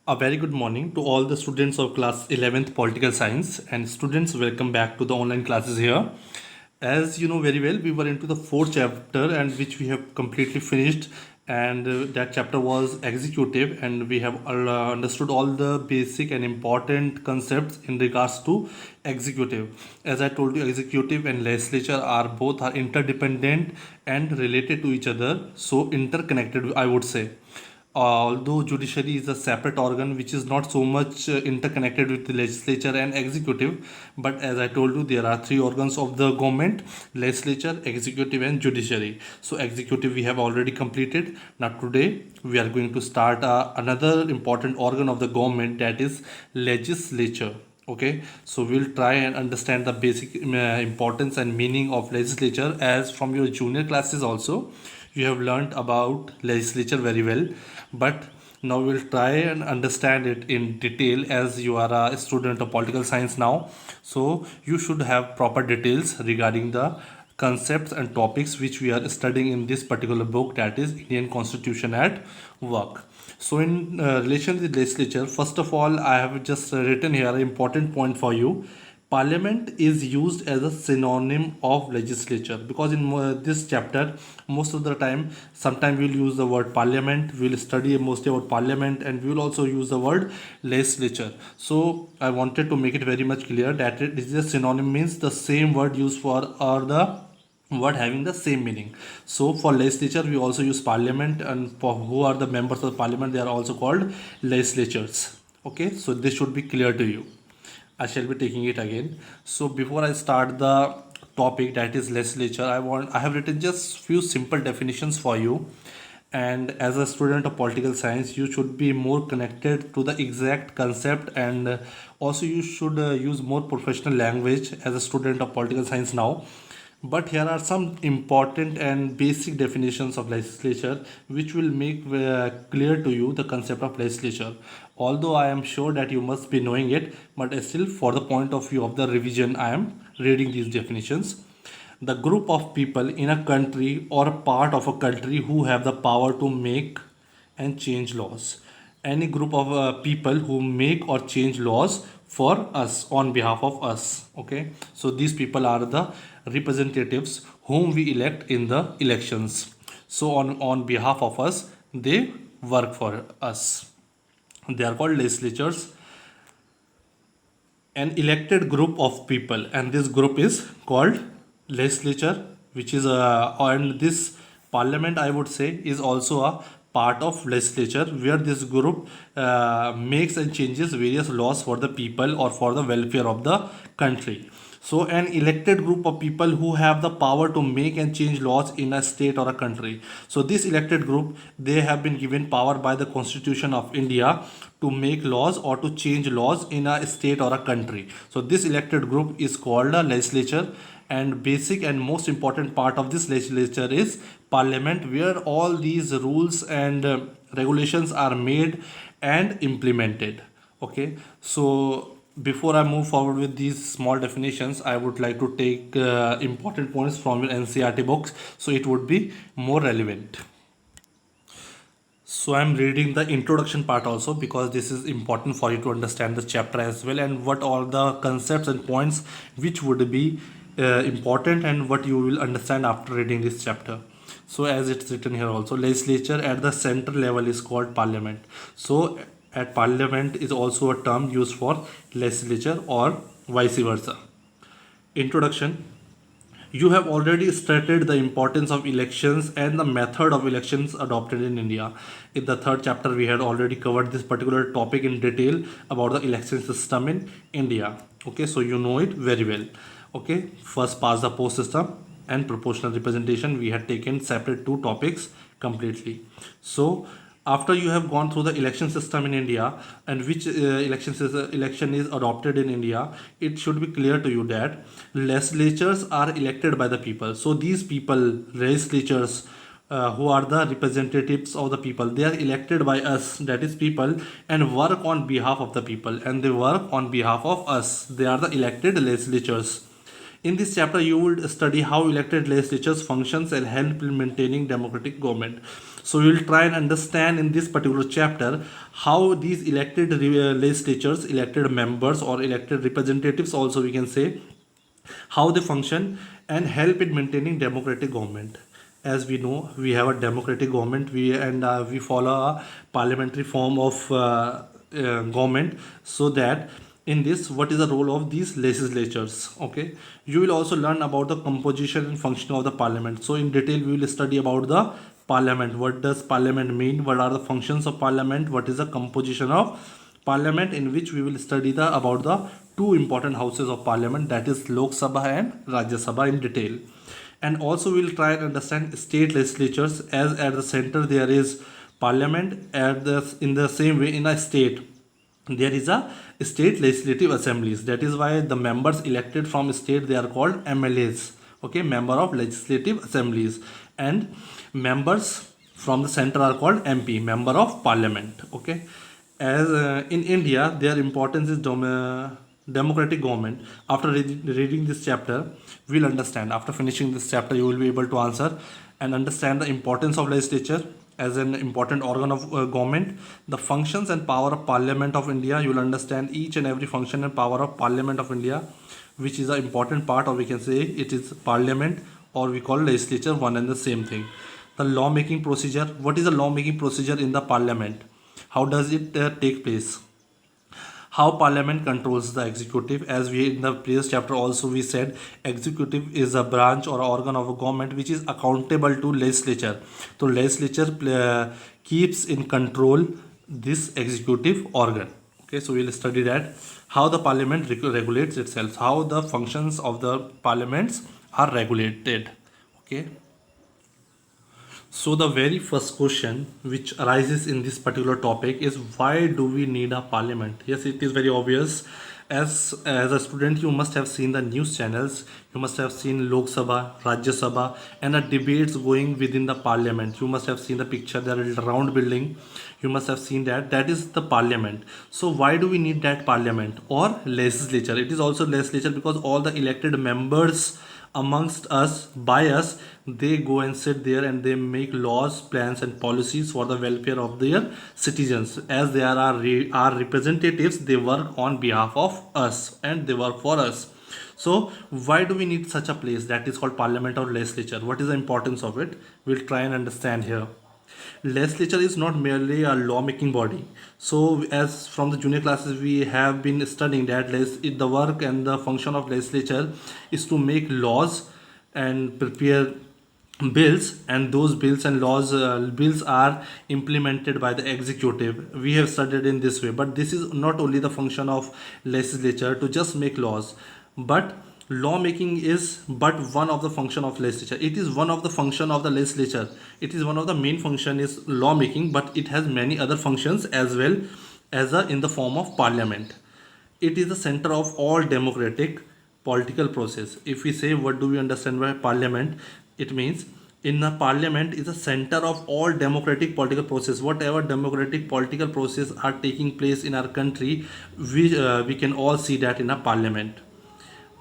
A very good morning to all the students of class 11th political science, and students, welcome back to the online classes here. As you know very well, we were into the fourth chapter and which we have completely finished, and that chapter was executive, and we have understood all the basic and important concepts in regards to executive. As I told you, executive and legislature are both are interdependent and related to each other, so interconnected, I would say. Although judiciary is a separate organ which is not so much interconnected with the legislature and executive, but as I told you, there are three organs of the government: legislature, executive, and judiciary. So executive we have already completed. Now today we are going to start another important organ of the government, that is legislature. Okay, so we'll try and understand the basic importance and meaning of legislature, as from your junior classes also you have learned about legislature very well, but now we'll try and understand it in detail, as you are a student of political science now. So you should have proper details regarding the concepts and topics which we are studying in this particular book, that is Indian Constitution at Work. So in relation to the legislature, first of all, I have just written here an important point for you. Parliament is used as a synonym of legislature, because in this chapter most of the time, sometimes we'll use the word parliament, we'll study mostly about parliament, and we'll also use the word legislature. So I wanted to make it very much clear that it is a synonym, means the same word used for, or the word having the same meaning. So for legislature we also use parliament, and for who are the members of the parliament, they are also called legislatures. Okay, so this should be clear to you. I shall be taking it again. So before I start the topic, that is legislature, I have written just few simple definitions for you. And as a student of political science, you should be more connected to the exact concept, and also you should use more professional language as a student of political science now. But here are some important and basic definitions of legislature which will make clear to you the concept of legislature. Although I am sure that you must be knowing it, but still for the point of view of the revision, I am reading these definitions. The group of people in a country or a part of a country who have the power to make and change laws. Any group of people who make or change laws for us, on behalf of us. Okay, so these people are the representatives whom we elect in the elections. So on behalf of us, they work for us. They are called legislatures. An elected group of people, and this group is called legislature, which is and this parliament, I would say, is also a part of legislature, where this group makes and changes various laws for the people or for the welfare of the country. So an elected group of people who have the power to make and change laws in a state or a country. So this elected group, they have been given power by the Constitution of India to make laws or to change laws in a state or a country. So this elected group is called a legislature, and basic and most important part of this legislature is parliament, where all these rules and regulations are made and implemented. Okay, so before I move forward with these small definitions, I would like to take important points from your NCERT books, so it would be more relevant. So I'm reading the introduction part also, because this is important for you to understand the chapter as well, and what all the concepts and points which would be important, and what you will understand after reading this chapter. So as it's written here also, legislature at the center level is called parliament. So at parliament is also a term used for legislature or vice versa. Introduction. You have already stated the importance of elections and the method of elections adopted in India. In the third chapter, we had already covered this particular topic in detail about the election system in India. Okay, so you know it very well. Okay, first past the post system and proportional representation, we had taken separate two topics completely. So after you have gone through the election system in India, and which election is adopted in India, it should be clear to you that legislatures are elected by the people. So these people, legislatures, who are the representatives of the people, they are elected by us, that is people, and work on behalf of the people, and they work on behalf of us. They are the elected legislatures. In this chapter, you will study how elected legislatures functions and help in maintaining democratic government. So we will try and understand in this particular chapter how these elected legislatures, elected members or elected representatives also we can say, how they function and help in maintaining democratic government. As we know, we have a democratic government, we follow a parliamentary form of government. So that in this, what is the role of these legislatures? Okay, you will also learn about the composition and function of the parliament. So in detail we will study about the parliament. What does parliament mean? What are the functions of parliament? What is the composition of parliament, in which we will study the about the two important houses of parliament, that is Lok Sabha and Rajya Sabha in detail. And also we will try and understand state legislatures, as at the center there is parliament, at the in the same way in a state there is a state legislative assemblies. That is why the members elected from state, they are called MLAs. Okay, member of legislative assemblies. And members from the center are called MP, member of parliament. Okay, as in India their importance is democratic government. After reading this chapter, we'll understand. After finishing this chapter, you will be able to answer and understand the importance of legislature as an important organ of government, the functions and power of Parliament of India. You will understand each and every function and power of Parliament of India, which is an important part, or we can say it is Parliament, or we call legislature one and the same thing. The lawmaking procedure. What is the lawmaking procedure in the Parliament? How does it take place? How parliament controls the executive. As we in the previous chapter also we said, executive is a branch or organ of a government which is accountable to legislature. So legislature keeps in control this executive organ. Okay, so we'll study that, how the parliament regulates itself, how the functions of the parliaments are regulated. Okay, so the very first question which arises in this particular topic is, why do we need a parliament? Yes, it is very obvious. As a student, you must have seen the news channels, you must have seen Lok Sabha, Rajya Sabha, and the debates going within the parliament. You must have seen the picture, there is a round building. You must have seen that. That is the parliament. So why do we need that parliament or legislature? It is also legislature because all the elected members amongst us, by us, they go and sit there and they make laws, plans and policies for the welfare of their citizens. As they are our representatives, they work on behalf of us and they work for us. So why do we need such a place that is called parliament or legislature? What is the importance of it? We'll try and understand here. Legislature is not merely a lawmaking body. So as from the junior classes we have been studying that the work and the function of legislature is to make laws and prepare bills, and those bills and laws bills are implemented by the executive. We have studied in this way, but this is not only the function of legislature to just make laws, but lawmaking is but one of the function of legislature. It is one of the function of the legislature. It is one of the main function is lawmaking, but it has many other functions as well, as in the form of parliament. It is the center of all democratic political process. If we say what do we understand by parliament, it means in the parliament is the center of all democratic political process. Whatever democratic political process are taking place in our country, we can all see that in a parliament.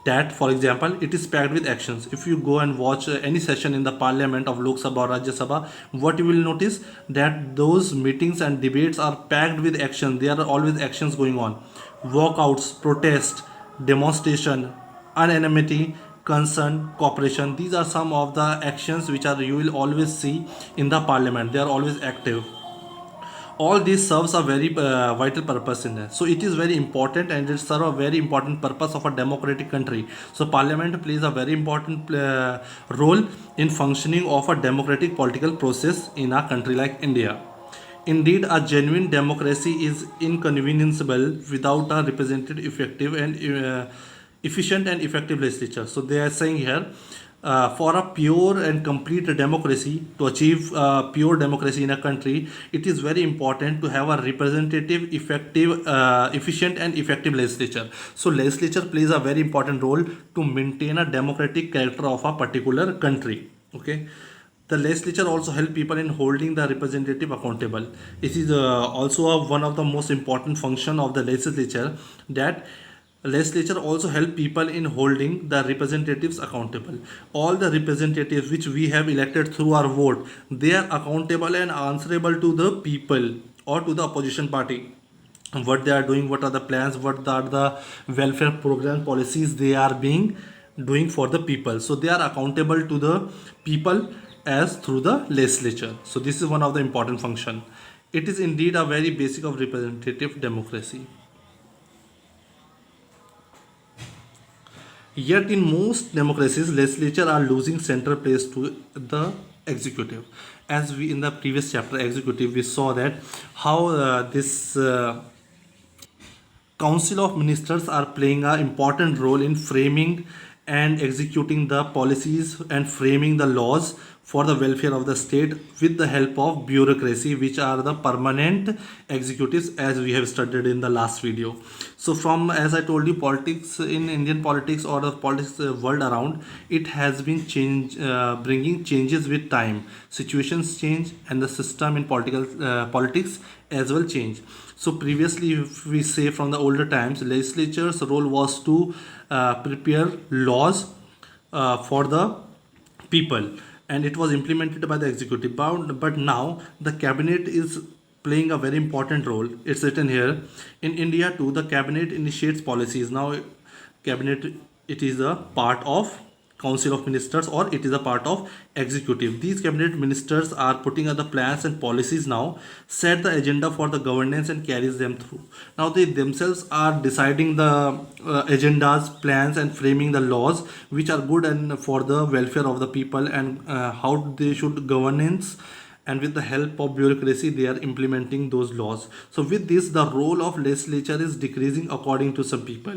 That, for example, it is packed with actions. If you go and watch any session in the parliament of Lok Sabha or Rajya Sabha, what you will notice that those meetings and debates are packed with action. There are always actions going on. Walkouts, protest, demonstration, unanimity, concern, cooperation. These are some of the actions which are you will always see in the parliament. They are always active. All these serves a very vital purpose in there. So it is very important and it serves a very important purpose of a democratic country. So parliament plays a very important role in functioning of a democratic political process in a country like India. Indeed, a genuine democracy is inconceivable without a representative, effective and efficient and effective legislature. So they are saying here, for a pure and complete democracy, to achieve pure democracy in a country, it is very important to have a representative, effective, efficient and effective legislature. So legislature plays a very important role to maintain a democratic character of a particular country. Okay, the legislature also help people in holding the representative accountable. It is also one of the most important function of the legislature, that Legislature also help people in holding the representatives accountable. All the representatives which we have elected through our vote, they are accountable and answerable to the people or to the opposition party. What they are doing, what are the plans, what are the welfare program policies they are being doing for the people. So they are accountable to the people as through the legislature. So this is one of the important function. It is indeed a very basic of representative democracy. Yet, in most democracies, legislature are losing central place to the executive. As we in the previous chapter, executive, we saw that how this Council of Ministers are playing an important role in framing and executing the policies and framing the laws for the welfare of the state with the help of bureaucracy, which are the permanent executives, as we have studied in the last video. So from, as I told you, politics in Indian politics or the politics world around, it has been bringing changes with time. Situations change and the system in politics as well change. So previously, if we say from the older times, legislature's role was to prepare laws for the people, and it was implemented by the executive. But now the cabinet is playing a very important role. It's written here in India too. The cabinet initiates policies. Now, cabinet, it is a part of council of ministers or it is a part of executive. These cabinet ministers are putting other plans and policies now, set the agenda for the governance and carries them through. Now they themselves are deciding the agendas, plans and framing the laws which are good and for the welfare of the people, and how they should governance, and with the help of bureaucracy they are implementing those laws. So with this, the role of legislature is decreasing according to some people.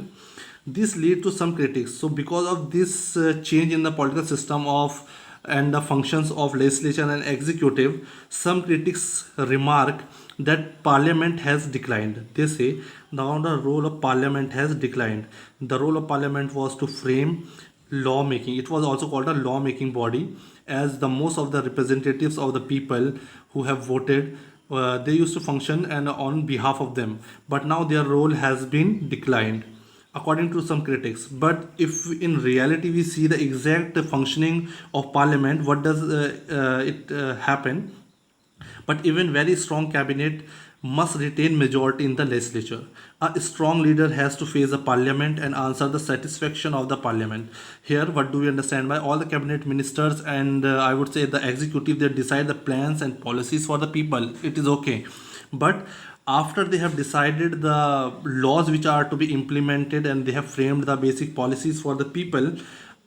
This lead to some critics. So because of this change in the political system of and the functions of legislature and executive, some critics remark that parliament has declined. They say now the role of parliament has declined. The role of parliament was to frame lawmaking. It was also called a lawmaking body, as the most of the representatives of the people who have voted, they used to function and on behalf of them. But now their role has been declined according to some critics. But if in reality we see the exact functioning of parliament, what does it happen? But even very strong cabinet must retain majority in the legislature. A strong leader has to face the parliament and answer the satisfaction of the parliament. Here, what do we understand by all the cabinet ministers and I would say the executive, they decide the plans and policies for the people. It is okay. But after they have decided the laws which are to be implemented and they have framed the basic policies for the people,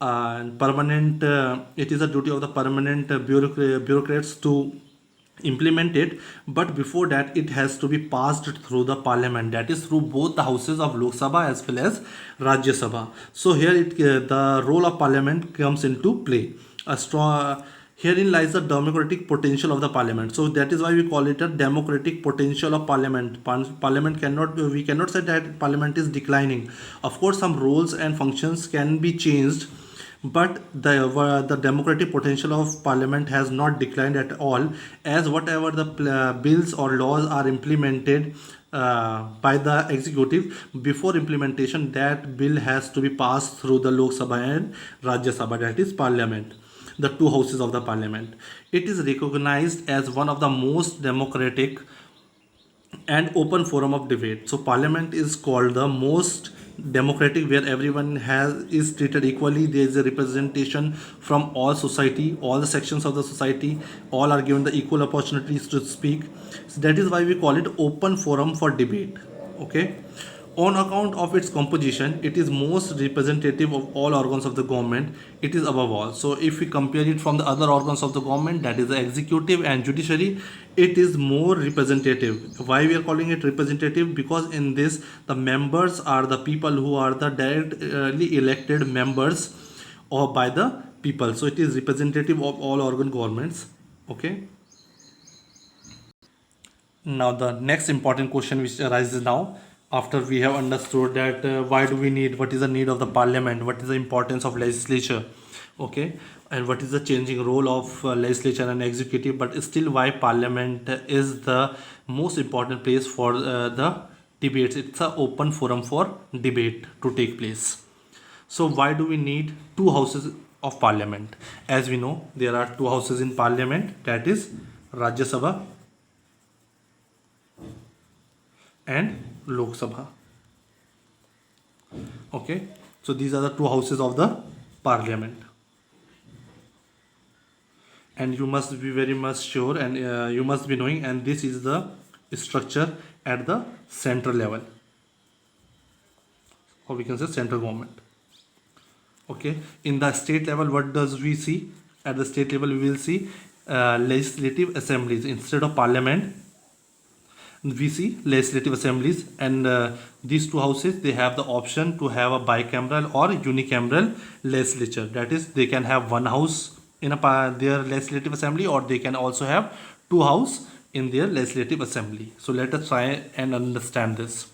and permanent it is a duty of the permanent bureaucrats to implement it. But before that, it has to be passed through the parliament, that is through both the houses of Lok Sabha as well as Rajya Sabha. So here the role of parliament comes into play. A strong Herein lies the democratic potential of the parliament. So that is why we call it a democratic potential of parliament. Parliament cannot, we cannot say that parliament is declining. Of course, some roles and functions can be changed, but the democratic potential of parliament has not declined at all, as whatever the bills or laws are implemented by the executive, before implementation that bill has to be passed through the Lok Sabha and Rajya Sabha, that is parliament, the two houses of the parliament. It is recognized as one of the most democratic and open forum of debate. So parliament is called the most democratic, where everyone has is treated equally. There is a representation from all society, all the sections of the society, all are given the equal opportunities to speak. So that is why we call it open forum for debate. Okay. On account of its composition, it is most representative of all organs of the government. It is above all. So if we compare it from the other organs of the government, that is the executive and judiciary, it is more representative. Why we are calling it representative? Because in this, the members are the people who are the directly elected members or by the people. So it is representative of all organ governments. Okay. Now the next important question which arises now, after we have understood that why do we need, what is the need of the parliament, what is the importance of legislature, okay, and what is the changing role of legislature and executive, but still why parliament is the most important place for the debates. It's an open forum for debate to take place. So why do we need two houses of parliament? As we know, there are two houses in parliament, that is Rajya Sabha and Lok Sabha. Okay, so these are the two houses of the parliament, and you must be very much sure, and you must be knowing, and this is the structure at the central level, or we can say central government. Okay, in the state level, what does we see? At the state level, we will see legislative assemblies instead of parliament. We see legislative assemblies, and these two houses, they have the option to have a bicameral or unicameral legislature. That is, they can have one house in their legislative assembly, or they can also have two house in their legislative assembly. So let us try and understand this.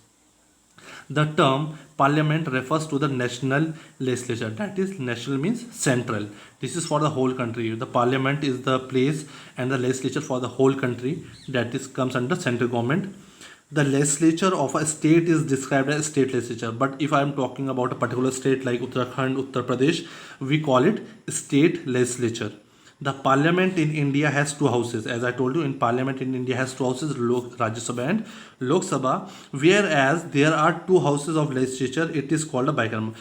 The term parliament refers to the national legislature. That is, national means central. This is for the whole country. The parliament is the place and the legislature for the whole country. That is comes under central government. The legislature of a state is described as state legislature. But if I am talking about a particular state like Uttarakhand, Uttar Pradesh, we call it state legislature. The parliament in India has two houses. As I told you, in parliament in India has two houses, Rajya Sabha and Lok Sabha. Whereas there are two houses of legislature, it is called a bicameral.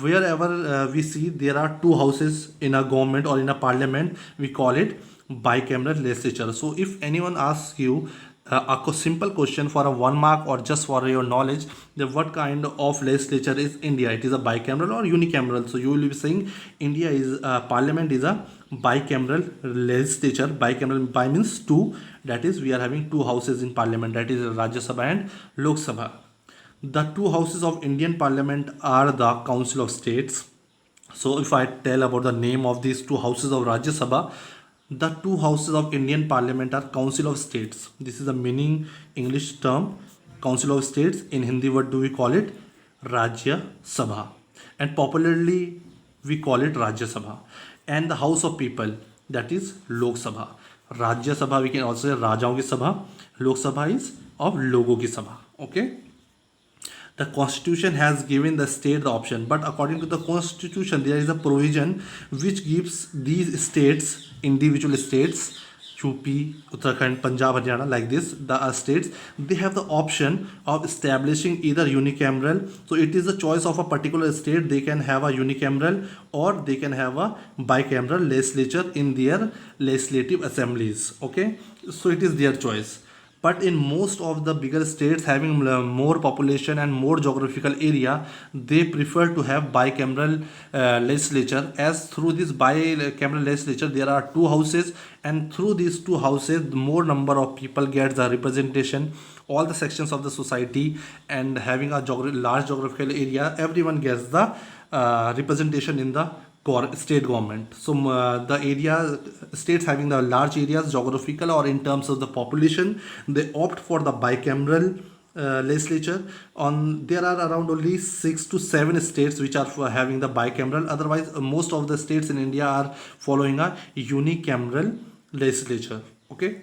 Wherever we see there are two houses in a government or in a parliament, we call it bicameral legislature. So if anyone asks you a simple question for a 1 mark or just for your knowledge, that what kind of legislature is India, it is a bicameral or unicameral, so you will be saying India is parliament is a bicameral legislature. Bicameral, by means two, that is we are having two houses in parliament, that is Rajya Sabha and Lok Sabha. The two houses of Indian parliament are the Council of States. So if I tell about the name of these two houses of Rajya Sabha, the two houses of Indian parliament are Council of States. This is a meaning English term, Council of States. In Hindi, what do we call it? Rajya Sabha. And popularly we call it Rajya Sabha. And the House of People, that is Lok Sabha. Rajya Sabha we can also say Rajaon ki Sabha. Lok Sabha is of Logo ki Sabha. Okay. The constitution has given the state the option, but according to the constitution there is a provision which gives these states, individual states, UP, Uttarakhand, Punjab, Haryana, like this, the states, they have the option of establishing either unicameral. So it is the choice of a particular state. They can have a unicameral or they can have a bicameral legislature in their legislative assemblies. Okay, so it is their choice. But in most of the bigger states having more population and more geographical area, they prefer to have bicameral legislature, as through this bicameral legislature there are two houses, and through these two houses the more number of people get the representation, all the sections of the society, and having a large geographical area, everyone gets the representation in the state government. So the area states having the large areas geographical or in terms of the population, they opt for the bicameral legislature. On there are around only 6 to 7 states which are for having the bicameral. Otherwise most of the states in India are following a unicameral legislature. Okay.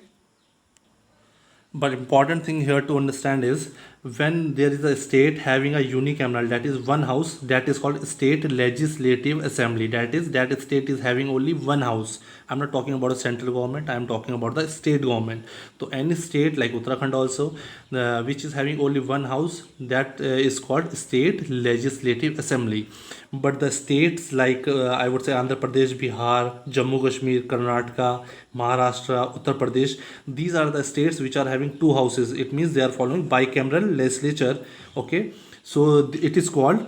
But important thing here to understand is, when there is a state having a unicameral, that is one house, that is called state legislative assembly. That is, that state is having only one house. I'm not talking about a central government, I'm talking about the state government. So any state like Uttarakhand also, which is having only one house, that is called state legislative assembly. But the states like I would say Andhra Pradesh, Bihar, Jammu Kashmir, Karnataka, Maharashtra, Uttar Pradesh, these are the states which are having two houses. It means they are following bicameral legislature. Okay, so it is called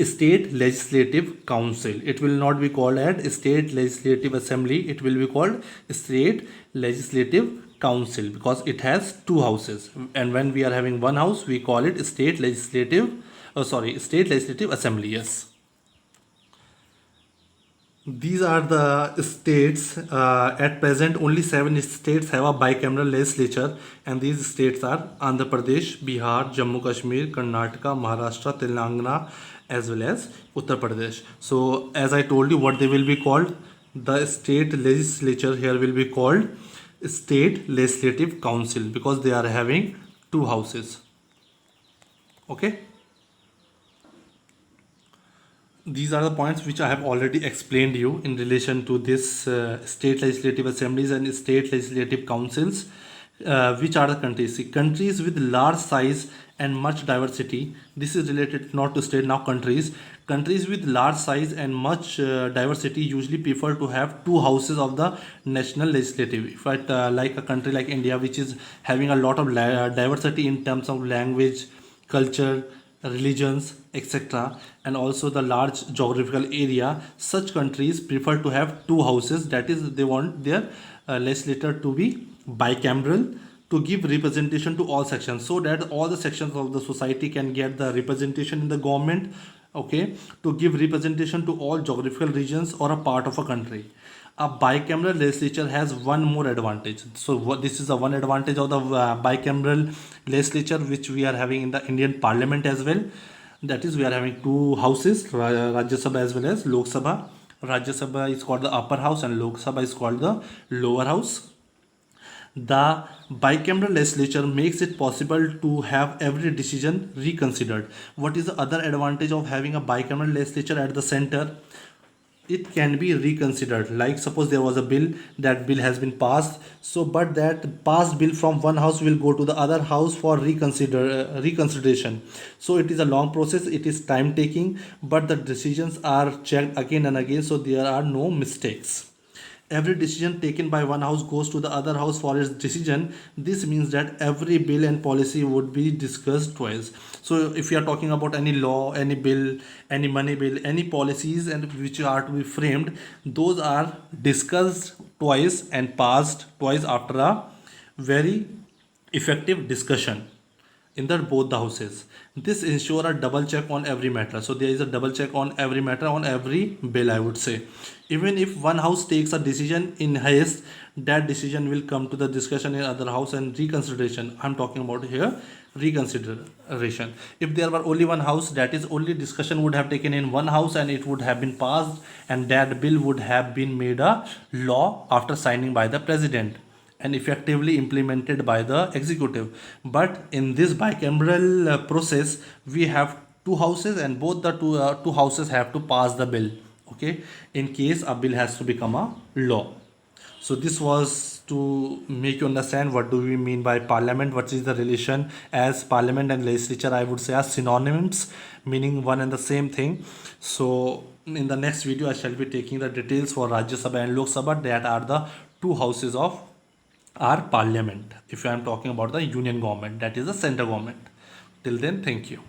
state legislative council. It will not be called as state legislative assembly, it will be called state legislative council, because it has two houses, and when we are having one house we call it state legislative, state legislative assembly. Yes, these are the states. At present only 7 states have a bicameral legislature, and these states are Andhra Pradesh, Bihar, Jammu Kashmir, Karnataka, Maharashtra, Telangana, as well as Uttar Pradesh. So as I told you, what they will be called, the state legislature here will be called state legislative council, because they are having two houses. Okay, these are the points which I have already explained you in relation to this state legislative assemblies and state legislative councils. Which are the countries? See, countries with large size and much diversity. This is related not to state, now countries. Countries with large size and much diversity usually prefer to have two houses of the national legislative. If like a country like India, which is having a lot of diversity in terms of language, culture, religions, etc., and also the large geographical area, such countries prefer to have two houses. That is, they want their legislature to be bicameral, to give representation to all sections, so that all the sections of the society can get the representation in the government. Okay, to give representation to all geographical regions or a part of a country. A bicameral legislature has one more advantage. So this is the one advantage of the bicameral legislature which we are having in the Indian Parliament as well. That is, we are having two houses, Rajya Sabha as well as Lok Sabha. Rajya Sabha is called the upper house and Lok Sabha is called the lower house. The bicameral legislature makes it possible to have every decision reconsidered. What is the other advantage of having a bicameral legislature at the center? It can be reconsidered. Like suppose there was a bill, that bill has been passed, so but that passed bill from one house will go to the other house for reconsideration. So it is a long process, it is time taking, but the decisions are checked again and again, so there are no mistakes. Every decision taken by one house goes to the other house for its decision. This means that every bill and policy would be discussed twice. So if you are talking about any law, any bill, any money bill, any policies and which are to be framed, those are discussed twice and passed twice after a very effective discussion in the both the houses. This ensure a double check on every matter. So there is a double check on every matter, on every bill, I would say. Even if one house takes a decision in haste, that decision will come to the discussion in other house and reconsideration. I'm talking about here reconsideration. If there were only one house, that is only discussion would have taken in one house and it would have been passed, and that bill would have been made a law after signing by the president and effectively implemented by the executive. But in this bicameral process, we have two houses and both the two houses have to pass the bill. Okay, in case a bill has to become a law. So this was to make you understand what do we mean by parliament, what is the relation, as parliament and legislature I would say are synonyms, meaning one and the same thing. So in the next video I shall be taking the details for Rajya Sabha and Lok Sabha, that are the two houses of our parliament. If I am talking about the union government, that is the center government. Till then, thank you.